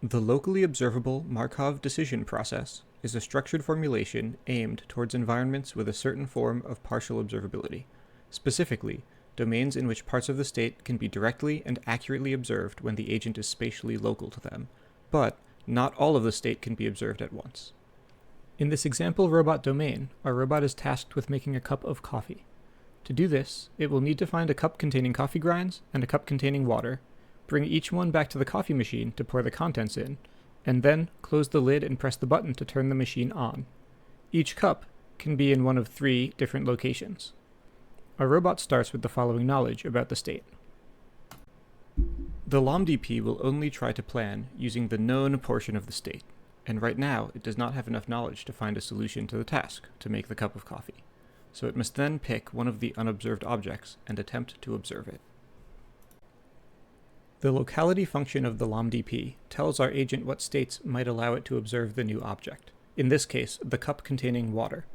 The locally observable Markov decision process is a structured formulation aimed towards environments with a certain form of partial observability, specifically, domains in which parts of the state can be directly and accurately observed when the agent is spatially local to them, but not all of the state can be observed at once. In this example robot domain, our robot is tasked with making a cup of coffee. To do this, it will need to find a cup containing coffee grinds and a cup containing water, bring each one back to the coffee machine to pour the contents in, and then close the lid and press the button to turn the machine on. Each cup can be in one of 3 different locations. Our robot starts with the following knowledge about the state. The LOMDP will only try to plan using the known portion of the state, and right now it does not have enough knowledge to find a solution to the task to make the cup of coffee, so it must then pick one of the unobserved objects and attempt to observe it. The locality function of the LOMDP tells our agent what states might allow it to observe the new object, in this case, the cup containing water.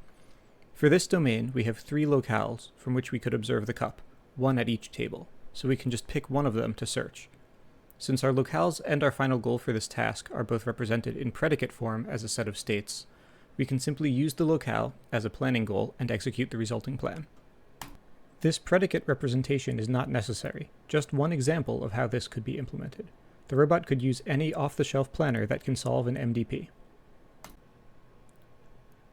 For this domain, we have 3 locales from which we could observe the cup, one at each table, so we can just pick one of them to search. Since our locales and our final goal for this task are both represented in predicate form as a set of states, we can simply use the locale as a planning goal and execute the resulting plan. This predicate representation is not necessary, just one example of how this could be implemented. The robot could use any off-the-shelf planner that can solve an MDP.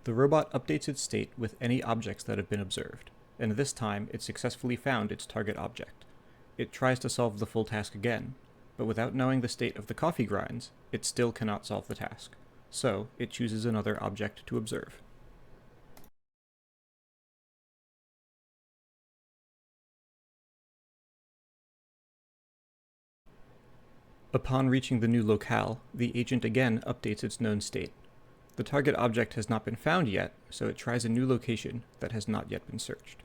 The robot updates its state with any objects that have been observed, and this time it successfully found its target object. It tries to solve the full task again, but without knowing the state of the coffee grinds, it still cannot solve the task, so it chooses another object to observe. Upon reaching the new locale, the agent again updates its known state. The target object has not been found yet, so it tries a new location that has not yet been searched.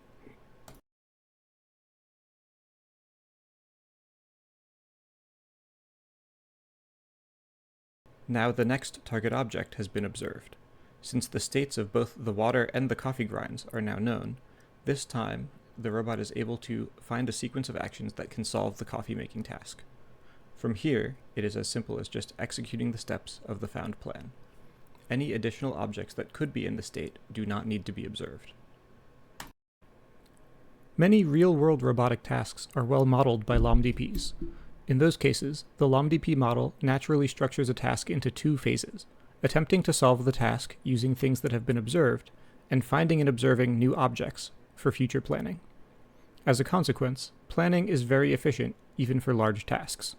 Now the next target object has been observed. Since the states of both the water and the coffee grinds are now known, this time the robot is able to find a sequence of actions that can solve the coffee making task. From here, it is as simple as just executing the steps of the found plan. Any additional objects that could be in the state do not need to be observed. Many real-world robotic tasks are well modeled by LOMDPs. In those cases, the LOMDP model naturally structures a task into 2 phases, attempting to solve the task using things that have been observed, and finding and observing new objects for future planning. As a consequence, planning is very efficient even for large tasks.